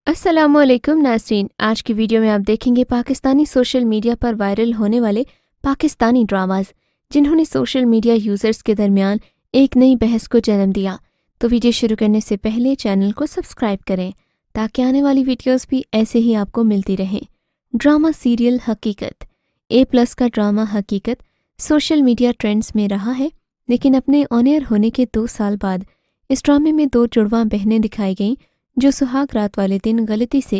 अस्सलाम वालेकुम नाज़रीन। आज की वीडियो में आप देखेंगे पाकिस्तानी सोशल मीडिया पर वायरल होने वाले पाकिस्तानी ड्रामाज जिन्होंने सोशल मीडिया यूज़र्स के दरमियान एक नई बहस को जन्म दिया। तो वीडियो शुरू करने से पहले चैनल को सब्सक्राइब करें ताकि आने वाली वीडियोस भी ऐसे ही आपको मिलती रहें। ड्रामा सीरियल हकीकत। A+ का ड्रामा हकीकत सोशल मीडिया ट्रेंड्स में रहा है, लेकिन अपने ऑन एयर होने के 2 साल बाद इस ड्रामे में 2 जुड़वां बहनें दिखाई गईं जो सुहाग रात वाले दिन गलती से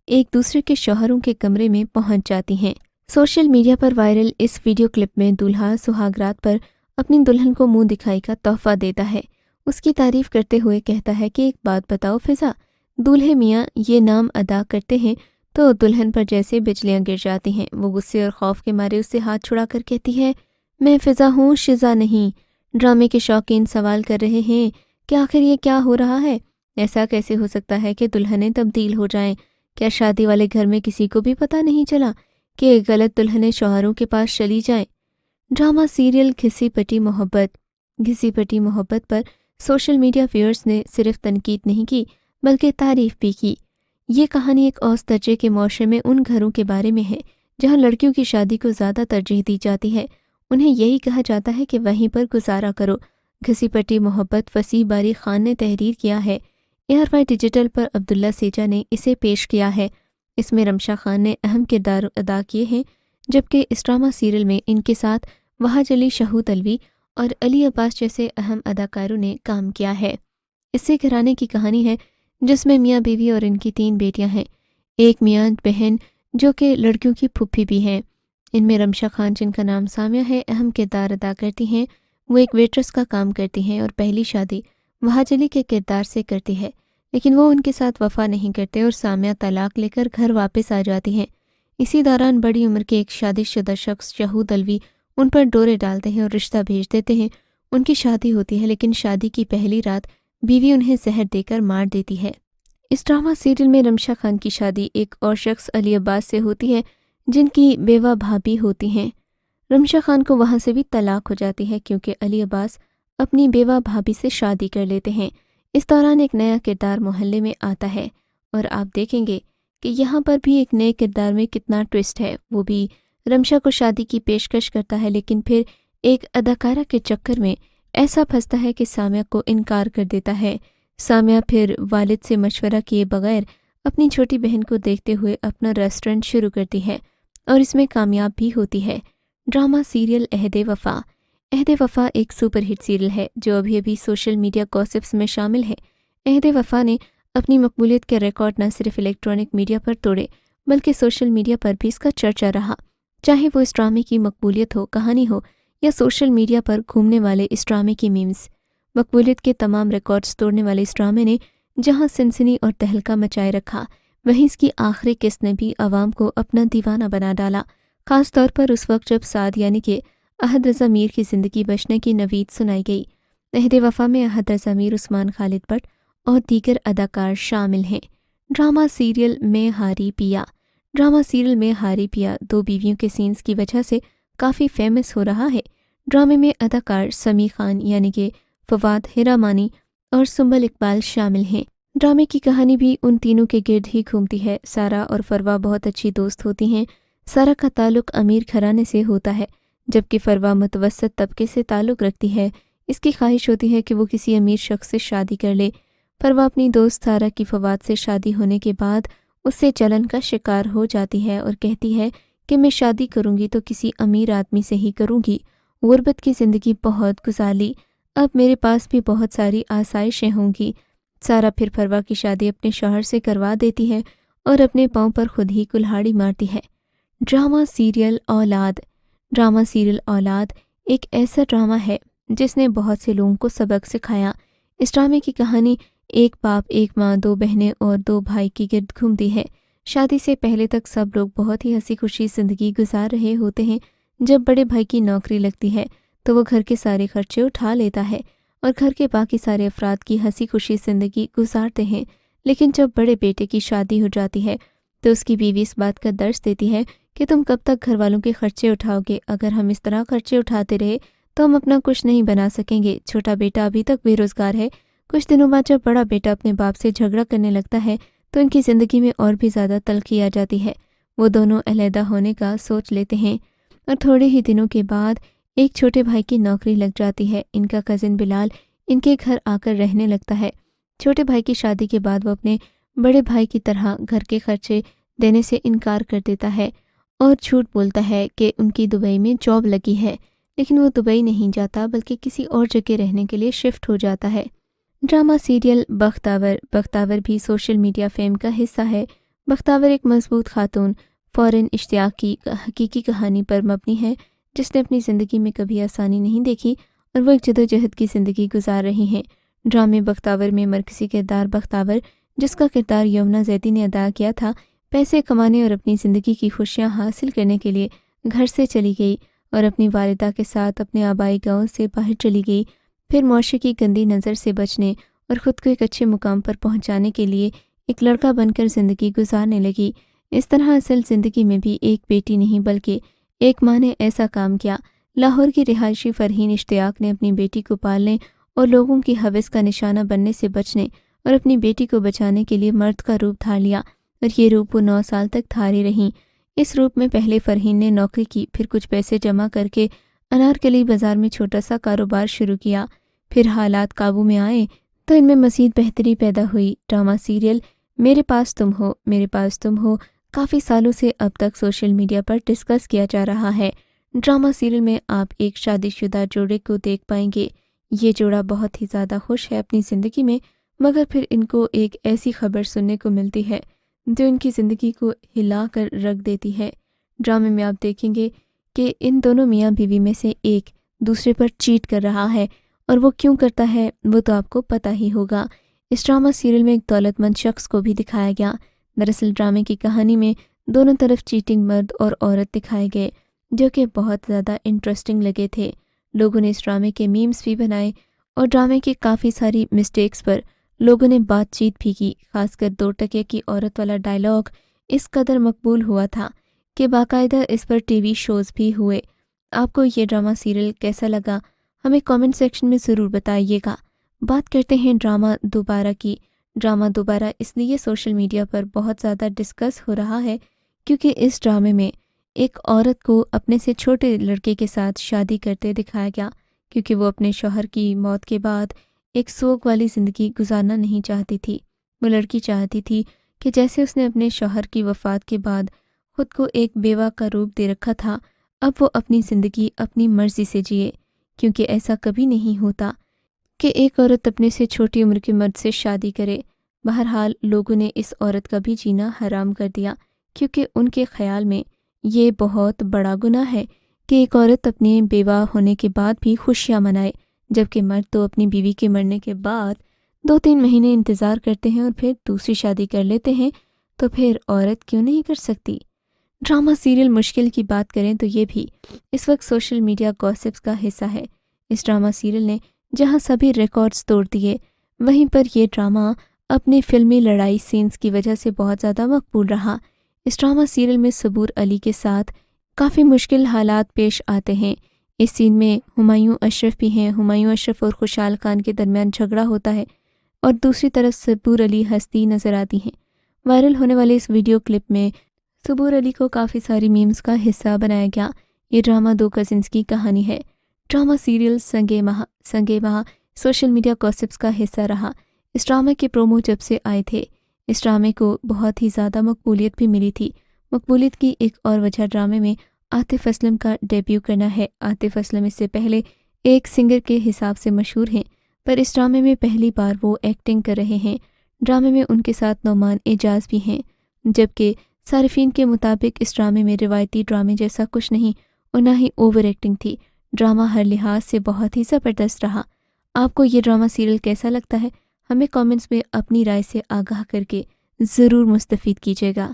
एक दूसरे के शौहरों के कमरे में पहुंच जाती हैं। सोशल मीडिया पर वायरल इस वीडियो क्लिप में दूल्हा सुहाग रात पर अपनी दुल्हन को मुंह दिखाई का तोहफा देता है। उसकी तारीफ करते हुए कहता है कि एक बात बताओ फिजा, दूल्हे मियाँ ये नाम अदा करते हैं तो दुल्हन पर जैसे बिजलियां गिर जाती हैं। वो गुस्से और खौफ के मारे उससे हाथ छुड़ाकर कहती है, मैं फिजा हूँ, शिजा नहीं। ड्रामे के शौकीन सवाल कर रहे हैं कि आखिर ये क्या हो रहा है। ऐसा कैसे हो सकता है कि दुल्हनें तब्दील हो जाएं? क्या शादी वाले घर में किसी को भी पता नहीं चला कि गलत दुल्हनें शौहरों के पास चली जाएं? ड्रामा सीरियल घिसी पटी मोहब्बत। घिसी पटी मोहब्बत पर सोशल मीडिया व्यूअर्स ने सिर्फ तनकीद नहीं की बल्कि तारीफ भी की। ये कहानी एक औसत दर्जे के मुआशरे में उन घरों के बारे में है जहाँ लड़कियों की शादी को ज़्यादा तरजीह दी जाती है। उन्हें यही कहा जाता है कि वहीं पर गुजारा करो। घिसी पटी मोहब्बत वसीह बारी खान ने तहरीर किया है। ARY डिजिटल पर अब्दुल्ला सेजा ने इसे पेश किया है। इसमें रमशा खान ने अहम किरदार अदा किए हैं, जबकि इस ड्रामा सीरियल में इनके साथ वहाज अली, शहूद अलवी और अली अब्बास जैसे अहम अदाकारों ने काम किया है। इससे घराने की कहानी है जिसमें मियाँ बीवी और इनकी 3 बेटियां हैं। एक मियाँ बहन जो कि लड़कियों की फुप्पी भी हैं। इनमें रमशा खान, जिनका नाम सामिया है, अहम किरदार अदा करती हैं। वो एक वेट्रेस का काम करती हैं और पहली शादी वहाज अली के किरदार से करती है, लेकिन वो उनके साथ वफा नहीं करते और सामिया तलाक लेकर घर वापस आ जाती हैं। इसी दौरान बड़ी उम्र के एक शादीशुदा शख्स शहूद अलवी उन पर डोरे डालते हैं और रिश्ता भेज देते हैं। उनकी शादी होती है, लेकिन शादी की पहली रात बीवी उन्हें जहर देकर मार देती है। इस ड्रामा सीरियल में रमशा खान की शादी एक और शख्स अली अब्बास से होती है जिनकी बेवा भाभी होती हैं। रमशा खान को वहाँ से भी तलाक हो जाती है क्योंकि अली अब्बास अपनी बेवा भाभी से शादी कर लेते हैं। इस दौरान एक नया किरदार मोहल्ले में आता है और आप देखेंगे कि यहाँ पर भी एक नए किरदार में कितना ट्विस्ट है। वो भी रमशा को शादी की पेशकश करता है, लेकिन फिर एक अदाकारा के चक्कर में ऐसा फंसता है कि सामिया को इनकार कर देता है। सामिया फिर वालिद से मशवरा किए बगैर अपनी छोटी बहन को देखते हुए अपना रेस्टोरेंट शुरू करती है और इसमें कामयाब भी होती है। ड्रामा सीरियल अहदे वफा। अहदे वफा एक सुपरहिट सीरियल है जो अभी अभी सोशल मीडिया गॉसिप्स में शामिल है। अहदे वफा ने अपनी मकबूलियत के रिकॉर्ड न सिर्फ इलेक्ट्रॉनिक मीडिया पर तोड़े बल्कि सोशल मीडिया पर भी इसका चर्चा रहा। चाहे वो इस ड्रामे की मकबूलियत हो, कहानी हो या सोशल मीडिया पर घूमने वाले इस ड्रामे की मीम्स। मकबूलियत के तमाम रिकॉर्ड्स तोड़ने वाले इस ड्रामे ने जहाँ सनसनी और तहलका मचाए रखा, वहीं इसकी आखिरी किस्त ने भी आवाम को अपना दीवाना बना डाला। खास तौर पर उस वक्त जब साद यानी कि अहद रज़ा मीर की ज़िंदगी बचने की नवीद सुनाई गई। अहदे वफा में अहद रज़ा मीर, उस्मान खालिद भट्ट और दीगर अदाकार शामिल हैं। ड्रामा सीरियल में हारी पिया। ड्रामा सीरियल में हारी पिया 2 बीवियों के सीन्स की वजह से काफ़ी फेमस हो रहा है। ड्रामे में अदाकार समी खान यानी कि फवाद, हिरा मानी और सुंबल इकबाल शामिल हैं। ड्रामे की कहानी भी उन तीनों के गिर्द ही घूमती है। सारा और फरवा बहुत अच्छी दोस्त होती हैं। सारा का ताल्लुक अमीर घराने से होता है, जबकि फरवा मुतवस्सत तबके से ताल्लुक़ रखती है। इसकी ख्वाहिश होती है कि वो किसी अमीर शख्स से शादी कर ले। फरवा अपनी दोस्त सारा की फवाद से शादी होने के बाद उससे जलन का शिकार हो जाती है और कहती है कि मैं शादी करूँगी तो किसी अमीर आदमी से ही करूँगी। गुर्बत की ज़िंदगी बहुत गुजार ली, अब मेरे पास भी बहुत सारी आसाइशें होंगी। सारा फिर फरवा की शादी अपने शौहर से करवा देती है और अपने पाँव पर खुद ही कुल्हाड़ी मारती है। ड्रामा सीरियल औलाद। ड्रामा सीरियल औलाद एक ऐसा ड्रामा है जिसने बहुत से लोगों को सबक सिखाया। इस ड्रामे की कहानी एक बाप, एक माँ, 2 बहनें और 2 भाई की गिर्द घूमती है। शादी से पहले तक सब लोग बहुत ही हंसी खुशी ज़िंदगी गुजार रहे होते हैं। जब बड़े भाई की नौकरी लगती है तो वो घर के सारे खर्चे उठा लेता है और घर के बाकी सारे अफराद की हंसी खुशी ज़िंदगी गुजारते हैं। लेकिन जब बड़े बेटे की शादी हो जाती है तो उसकी बीवी इस बात का दर्ज देती है कि तुम कब तक घर वालों के खर्चे उठाओगे। अगर हम इस तरह खर्चे उठाते रहे तो हम अपना कुछ नहीं बना सकेंगे। छोटा बेटा अभी तक बेरोजगार है। कुछ दिनों बाद जब बड़ा बेटा अपने बाप से झगड़ा करने लगता है تو ان کی زندگی میں اور بھی زیادہ تلخی آ جاتی ہے۔ وہ دونوں علیحدہ ہونے کا سوچ لیتے ہیں اور تھوڑے ہی دنوں کے بعد ایک چھوٹے بھائی کی نوکری لگ جاتی ہے۔ ان کا کزن بلال ان کے گھر آ کر رہنے لگتا ہے۔ چھوٹے بھائی کی شادی کے بعد وہ اپنے بڑے بھائی کی طرح گھر کے خرچے دینے سے انکار کر دیتا ہے اور جھوٹ بولتا ہے کہ ان کی دبئی میں جاب لگی ہے، لیکن وہ دبئی نہیں جاتا بلکہ کسی اور جگہ رہنے کے لیے شفٹ ہو جاتا ہے۔ ڈرامہ سیریل بختاور بھی سوشل میڈیا فیم کا حصہ ہے۔ بختاور ایک مضبوط خاتون فورن اشتیاق کی حقیقی کہانی پر مبنی ہے، جس نے اپنی زندگی میں کبھی آسانی نہیں دیکھی اور وہ ایک جدوجہد کی زندگی گزار رہی ہیں۔ ڈرامے بختاور میں مرکزی کردار بختاور، جس کا کردار یمنا زیدی نے ادا کیا تھا، پیسے کمانے اور اپنی زندگی کی خوشیاں حاصل کرنے کے لیے گھر سے چلی گئی اور اپنی والدہ کے ساتھ اپنے آبائی گاؤں سے باہر چلی گئی۔ پھر معاشرے کی گندی نظر سے بچنے اور خود کو ایک اچھے مقام پر پہنچانے کے لیے ایک لڑکا بن کر زندگی گزارنے لگی۔ اس طرح اصل زندگی میں بھی ایک بیٹی نہیں بلکہ ایک ماں نے ایسا کام کیا۔ لاہور کی رہائشی فرحین اشتیاق نے اپنی بیٹی کو پالنے اور لوگوں کی ہوس کا نشانہ بننے سے بچنے اور اپنی بیٹی کو بچانے کے لیے مرد کا روپ دھار لیا اور یہ روپ وہ 9 سال تک دھاری رہیں۔ اس روپ میں پہلے فرحین نے نوکری کی، پھر کچھ پیسے جمع کر کے انارکلی بازار میں چھوٹا سا کاروبار شروع کیا۔ پھر حالات قابو میں آئے تو ان میں مزید بہتری پیدا ہوئی۔ ڈرامہ سیریل میرے پاس تم ہو کافی سالوں سے اب تک سوشل میڈیا پر ڈسکس کیا جا رہا ہے۔ ڈرامہ سیریل میں آپ ایک شادی شدہ جوڑے کو دیکھ پائیں گے۔ یہ جوڑا بہت ہی زیادہ خوش ہے اپنی زندگی میں، مگر پھر ان کو ایک ایسی خبر سننے کو ملتی ہے جو ان کی زندگی کو ہلا کر رکھ دیتی ہے۔ ڈرامے میں آپ دیکھیں گے کہ ان دونوں میاں بیوی میں سے ایک دوسرے پر چیٹ کر رہا ہے، اور وہ کیوں کرتا ہے وہ تو آپ کو پتہ ہی ہوگا۔ اس ڈرامہ سیریل میں ایک دولت مند شخص کو بھی دکھایا گیا۔ دراصل ڈرامے کی کہانی میں دونوں طرف چیٹنگ مرد اور عورت دکھائے گئے، جو کہ بہت زیادہ انٹرسٹنگ لگے تھے۔ لوگوں نے اس ڈرامے کے میمز بھی بنائے اور ڈرامے کی کافی ساری مسٹیکس پر لوگوں نے بات چیت بھی کی۔ خاص کر 2 ٹکے کی عورت والا ڈائلاگ اس قدر مقبول ہوا تھا کہ باقاعدہ اس پر ٹی وی شوز بھی ہوئے۔ آپ کو یہ ڈرامہ سیریل کیسا لگا؟ ہمیں کامنٹ سیکشن میں ضرور بتائیے گا۔ بات کرتے ہیں ڈرامہ دوبارہ کی۔ ڈرامہ دوبارہ اس لیے سوشل میڈیا پر بہت زیادہ ڈسکس ہو رہا ہے کیونکہ اس ڈرامے میں ایک عورت کو اپنے سے چھوٹے لڑکے کے ساتھ شادی کرتے دکھایا گیا، کیونکہ وہ اپنے شوہر کی موت کے بعد ایک سوگ والی زندگی گزارنا نہیں چاہتی تھی۔ وہ لڑکی چاہتی تھی کہ جیسے اس نے اپنے شوہر کی وفات کے بعد خود کو ایک بیوہ کا روپ دے رکھا تھا، اب وہ اپنی زندگی اپنی مرضی سے جیے، کیونکہ ایسا کبھی نہیں ہوتا کہ ایک عورت اپنے سے چھوٹی عمر کے مرد سے شادی کرے۔ بہرحال لوگوں نے اس عورت کا بھی جینا حرام کر دیا، کیونکہ ان کے خیال میں یہ بہت بڑا گناہ ہے کہ ایک عورت اپنے بیوہ ہونے کے بعد بھی خوشیاں منائے، جبکہ مرد تو اپنی بیوی کے مرنے کے بعد 2-3 مہینے انتظار کرتے ہیں اور پھر دوسری شادی کر لیتے ہیں، تو پھر عورت کیوں نہیں کر سکتی؟ ڈرامہ سیریل مشکل کی بات کریں تو یہ بھی اس وقت سوشل میڈیا گوسپس کا حصہ ہے۔ اس ڈرامہ سیریل نے جہاں سبھی ریکارڈز توڑ دیے، وہیں پر یہ ڈرامہ اپنے فلمی لڑائی سینز کی وجہ سے بہت زیادہ مقبول رہا۔ اس ڈرامہ سیریل میں صبور علی کے ساتھ کافی مشکل حالات پیش آتے ہیں۔ اس سین میں ہمایوں اشرف بھی ہیں۔ ہمایوں اشرف اور خوشحال خان کے درمیان جھگڑا ہوتا ہے اور دوسری طرف صبور علی ہستی نظر آتی ہیں۔ وائرل ہونے والے اس ویڈیو کلپ میں صبور علی کو کافی ساری میمز کا حصہ بنایا گیا۔ یہ ڈرامہ 2 کزنز کی کہانی ہے۔ ڈرامہ سیریل سنگے ماہ سوشل میڈیا گوسپس کا حصہ رہا۔ اس ڈرامے کے پرومو جب سے آئے تھے، اس ڈرامے کو بہت ہی زیادہ مقبولیت بھی ملی تھی۔ مقبولیت کی ایک اور وجہ ڈرامے میں عاطف اسلم کا ڈیبیو کرنا ہے۔ عاطف اسلم اس سے پہلے ایک سنگر کے حساب سے مشہور ہیں، پر اس ڈرامے میں پہلی بار وہ ایکٹنگ کر رہے ہیں۔ ڈرامے میں ان کے ساتھ نعمان اعجاز بھی ہیں، جبکہ صارفین کے مطابق اس ڈرامے میں روایتی ڈرامے جیسا کچھ نہیں اور نہ ہی اوور ایکٹنگ تھی۔ ڈرامہ ہر لحاظ سے بہت ہی زبردست رہا۔ آپ کو یہ ڈرامہ سیریل کیسا لگتا ہے؟ ہمیں کامنٹس میں اپنی رائے سے آگاہ کر کے ضرور مستفید کیجیے گا۔